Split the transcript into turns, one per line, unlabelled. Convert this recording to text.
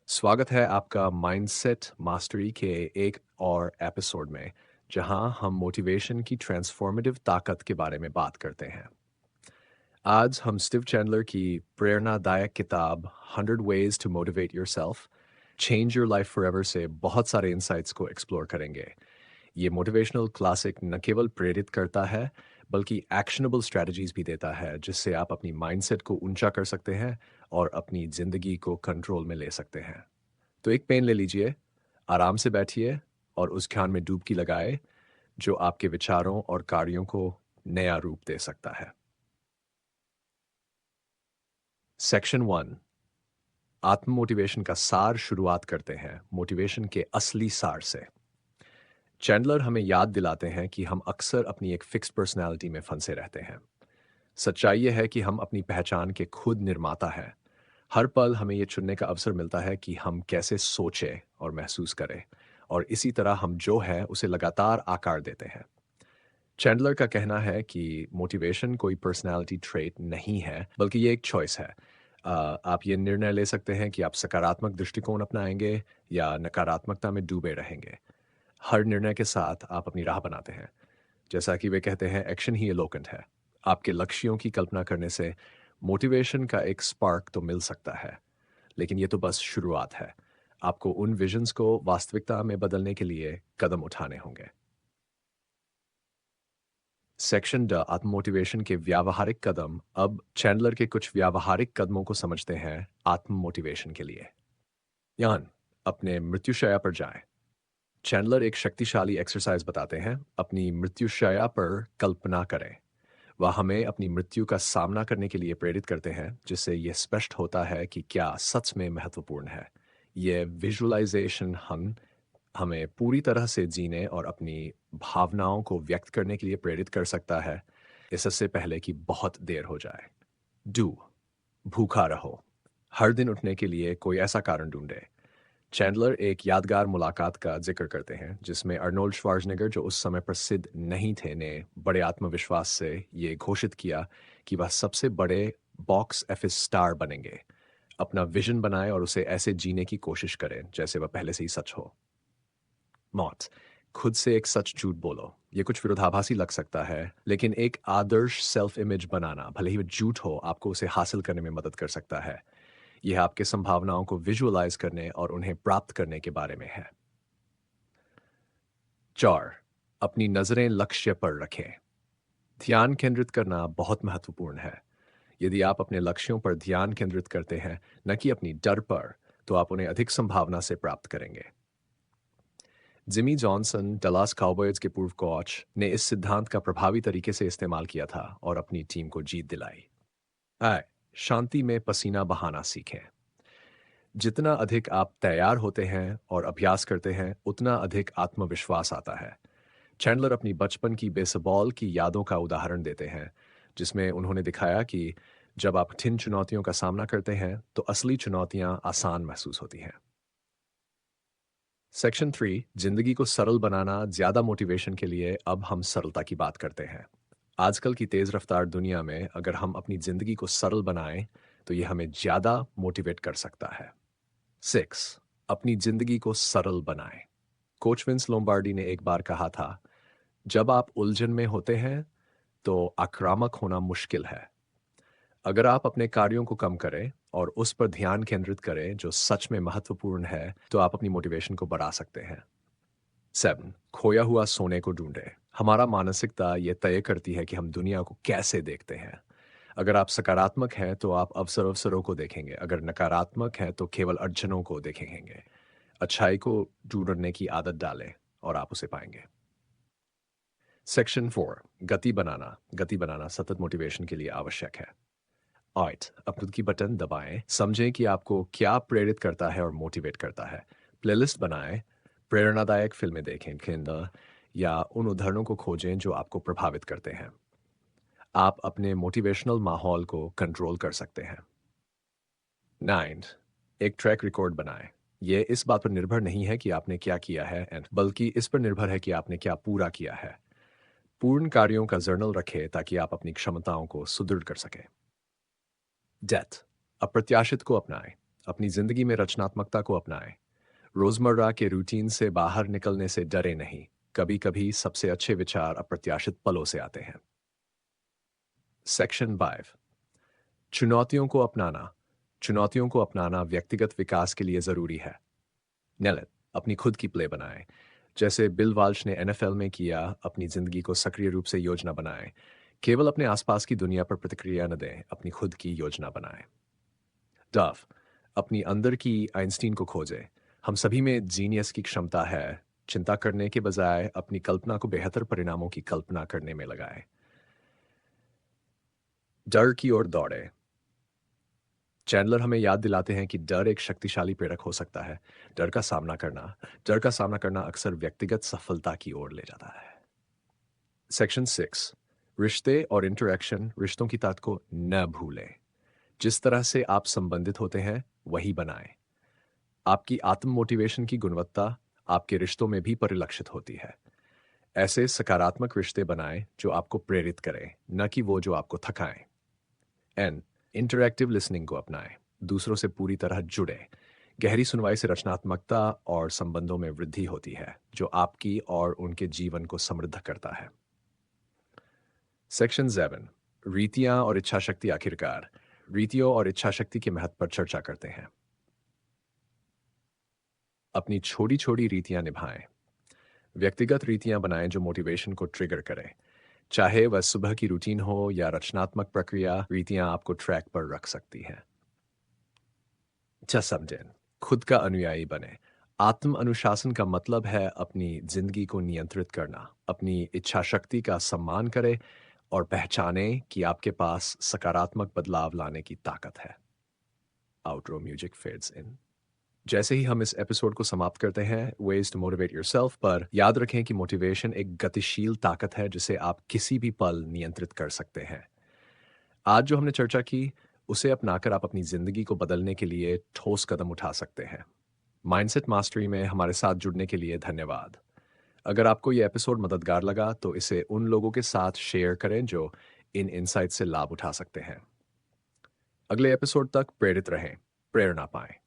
स्वागत है आपका माइंडसेट मास्टरी के एक और एपिसोड में जहां हम मोटिवेशन की ट्रांसफॉर्मेटिव ताकत के बारे में बात करते हैं। आज हम स्टीव चैंडलर की प्रेरणादायक किताब 100 ways to motivate yourself change your life forever से बहुत सारे इंसाइट्स को एक्सप्लोर करेंगे। ये मोटिवेशनल क्लासिक न केवल प्रेरित करता है बल्कि एक्शनेबल स्ट्रेटजीज भी देता है जिससे आप अपनी माइंडसेट को ऊंचा कर सकते हैं और अपनी जिंदगी को कंट्रोल में ले सकते हैं। तो एक पेन ले लीजिए, आराम से बैठिए और उस ध्यान में डुबकी लगाए जो आपके विचारों और कार्यों को नया रूप दे सकता है। सेक्शन 1, आत्म मोटिवेशन का सार शुरुआत करते हैं मोटिवेशन के असली सार से। चैंडलर हमें याद दिलाते हैं कि हम अक्सर अपनी एक फिक्स्ड पर्सनैलिटी में फंसे रहते हैं। सच्चाई यह है कि हम अपनी पहचान के खुद निर्माता हैं। हर पल हमें यह चुनने का अवसर मिलता है कि हम कैसे सोचें और महसूस करें, और इसी तरह हम जो है उसे लगातार आकार देते हैं। चैंडलर का कहना है कि मोटिवेशन कोई पर्सनैलिटी ट्रेट नहीं है बल्कि ये एक चॉइस है। आप ये निर्णय ले सकते हैं कि आप सकारात्मक दृष्टिकोण अपनाएंगे या नकारात्मकता में डूबे रहेंगे। हर निर्णय के साथ आप अपनी राह बनाते हैं। जैसा कि वे कहते हैं, एक्शन ही एलोकेंट है। आपके लक्ष्यों की कल्पना करने से मोटिवेशन का एक स्पार्क तो मिल सकता है, लेकिन ये तो बस शुरुआत है। आपको उन विजन्स को वास्तविकता में बदलने के लिए कदम उठाने होंगे। सेक्शन ड आत्म मोटिवेशन के व्यावहारिक कदम। अब चैंडलर के कुछ व्यावहारिक कदमों को समझते हैं आत्म मोटिवेशन के लिए। यान, अपने मृत्युशैया पर जाएं। चैंडलर एक शक्तिशाली एक्सरसाइज बताते हैं। अपनी मृत्युशैया पर कल्पना करें। वह हमें अपनी मृत्यु का सामना करने के लिए प्रेरित करते हैं, जिससे यह स्पष्ट होता है कि क्या सच में महत्वपूर्ण है। यह विजुअलाइजेशन हम हमें पूरी तरह से जीने और अपनी भावनाओं को व्यक्त करने के लिए प्रेरित कर सकता है, इससे पहले कि बहुत देर हो जाए। डू, भूखा रहो। हर दिन उठने के लिए कोई ऐसा कारण ढूंढे। चैंडलर एक यादगार मुलाकात का जिक्र करते हैं जिसमें अर्नोल्ड श्वार्ज़नेगर, जो उस समय प्रसिद्ध नहीं थे, ने बड़े आत्मविश्वास से ये घोषित किया कि वह सबसे बड़े बॉक्स ऑफिस स्टार बनेंगे। अपना विजन बनाएं और उसे ऐसे जीने की कोशिश करें जैसे वह पहले से ही सच हो। मौत, खुद से एक सच झूठ बोलो। ये कुछ विरोधाभासी लग सकता है, लेकिन एक आदर्श सेल्फ इमेज बनाना, भले ही वो झूठ हो, आपको उसे हासिल करने में मदद कर सकता है। यह आपके संभावनाओं को विजुअलाइज करने और उन्हें प्राप्त करने के बारे में है। 4, अपनी नजरें लक्ष्य पर रखें। ध्यान केंद्रित करना बहुत महत्वपूर्ण है। यदि आप अपने लक्ष्यों पर ध्यान केंद्रित करते हैं, न कि अपनी डर पर, तो आप उन्हें अधिक संभावना से प्राप्त करेंगे। जिमी जॉनसन, डलास काउबॉयज के पूर्व कोच, ने इस सिद्धांत का प्रभावी तरीके से इस्तेमाल किया था और अपनी टीम को जीत दिलाई। आए, शांति में पसीना बहाना सीखें। जितना अधिक आप तैयार होते हैं और अभ्यास करते हैं, उतना अधिक आत्मविश्वास आता है। चैंडलर अपनी बचपन की बेसबॉल की यादों का उदाहरण देते हैं, जिसमें उन्होंने दिखाया कि जब आप कठिन चुनौतियों का सामना करते हैं, तो असली चुनौतियां आसान महसूस होती हैं। सेक्शन 3, जिंदगी को सरल बनाना ज्यादा मोटिवेशन के लिए। अब हम सरलता की बात करते हैं। आजकल की तेज रफ्तार दुनिया में अगर हम अपनी जिंदगी को सरल बनाएं, तो ये हमें ज्यादा मोटिवेट कर सकता है। 6, अपनी जिंदगी को सरल बनाएं। कोच विंस लोम्बार्डी ने एक बार कहा था, जब आप उलझन में होते हैं तो आक्रामक होना मुश्किल है। अगर आप अपने कार्यों को कम करें और उस पर ध्यान केंद्रित करें जो सच में महत्वपूर्ण है, तो आप अपनी मोटिवेशन को बढ़ा सकते हैं। 7, खोया हुआ सोने को ढूंढें। हमारा मानसिकता ये तय करती है कि हम दुनिया को कैसे देखते हैं। अगर आप सकारात्मक हैं तो आप अवसरों को देखेंगे, अगर नकारात्मक हैं तो केवल अड़चनों को देखेंगे। अच्छाई को ढूंढने की आदत डालें और आप उसे पाएंगे। सेक्शन 4, गति बनाना सतत मोटिवेशन के लिए आवश्यक है। ऑइट, अपलोड की बटन दबाएं, समझें कि आपको क्या प्रेरित करता है और मोटिवेट करता है। प्लेलिस्ट बनाएं, प्रेरणादायक फिल्में देखें, खेंदा या उन उदाहरणों को खोजें जो आपको प्रभावित करते हैं। आप अपने मोटिवेशनल माहौल को कंट्रोल कर सकते हैं। 9, एक ट्रैक रिकॉर्ड बनाएं। यह इस बात पर निर्भर नहीं है कि आपने क्या किया है, बल्कि इस पर निर्भर है कि आपने क्या पूरा किया है। पूर्ण कार्यों का जर्नल रखें ताकि आप अपनी क्षमताओं को सुदृढ़ कर सकें। डेथ, अप्रत्याशित को अपनाएं। अपनी जिंदगी में रचनात्मकता को अपनाएं। रोजमर्रा के रूटीन से बाहर निकलने से डरे नहीं। कभी कभी सबसे अच्छे विचार अप्रत्याशित पलों से आते हैं। सेक्शन 5। चुनौतियों को अपनाना व्यक्तिगत विकास के लिए जरूरी है। नैलित अपनी खुद की प्ले बनाएं। जैसे बिल वाल्श ने एनएफएल में किया, अपनी जिंदगी को सक्रिय रूप से योजना बनाएं। केवल अपने आसपास की दुनिया पर प्रतिक्रिया न दें, अपनी खुद की योजना बनाएं। डफ अपनी अंदर की आइंस्टीन को खोजें। हम सभी में जीनियस की क्षमता है। चिंता करने के बजाय अपनी कल्पना को बेहतर परिणामों की कल्पना करने में लगाएं। डर की ओर दौड़े। चैंडलर हमें याद दिलाते हैं कि डर एक शक्तिशाली प्रेरक हो सकता है। डर का सामना करना डर का सामना करना अक्सर व्यक्तिगत सफलता की ओर ले जाता है। सेक्शन 6। रिश्ते और इंटरैक्शन, रिश्तों की ताकत को न भूलें। जिस तरह से आप संबंधित होते हैं वही बनाएं। आपकी आत्म मोटिवेशन की गुणवत्ता आपके रिश्तों में भी परिलक्षित होती है। ऐसे सकारात्मक रिश्ते बनाएं जो आपको प्रेरित करें, न कि वो जो आपको थकाएं। एन इंटरैक्टिव लिसनिंग को अपनाएं। दूसरों से पूरी तरह जुड़े। गहरी सुनवाई से रचनात्मकता और संबंधों में वृद्धि होती है, जो आपकी और उनके जीवन को समृद्ध करता है। सेक्शन 7। रीतियां और इच्छा शक्ति। आखिरकार रीतियों और इच्छा शक्ति के महत्व पर चर्चा करते हैं। अपनी छोटी छोटी रीतियां निभाएं। व्यक्तिगत रीतियां बनाएं जो मोटिवेशन को ट्रिगर करें। चाहे वह सुबह की रूटीन हो या रचनात्मक प्रक्रिया, रीतियां आपको ट्रैक पर रख सकती हैं। जस्ट समझें, खुद का अनुयायी बने। आत्म अनुशासन का मतलब है अपनी जिंदगी को नियंत्रित करना। अपनी इच्छा शक्ति का सम्मान करें और पहचाने कि आपके पास सकारात्मक बदलाव लाने की ताकत है। आउटरो म्यूजिक फेड्स इन। जैसे ही हम इस एपिसोड को समाप्त करते हैं, वेज टू मोटिवेट योरसेल्फ पर याद रखें कि मोटिवेशन एक गतिशील ताकत है जिसे आप किसी भी पल नियंत्रित कर सकते हैं। आज जो हमने चर्चा की, उसे अपनाकर आप अपनी जिंदगी को बदलने के लिए ठोस कदम उठा सकते हैं। माइंडसेट मास्टरी में हमारे साथ जुड़ने के लिए धन्यवाद। अगर आपको यह एपिसोड मददगार लगा तो इसे उन लोगों के साथ शेयर करें जो इन इनसाइट से लाभ उठा सकते हैं। अगले एपिसोड तक प्रेरित रहें, प्रेरणा पाएं।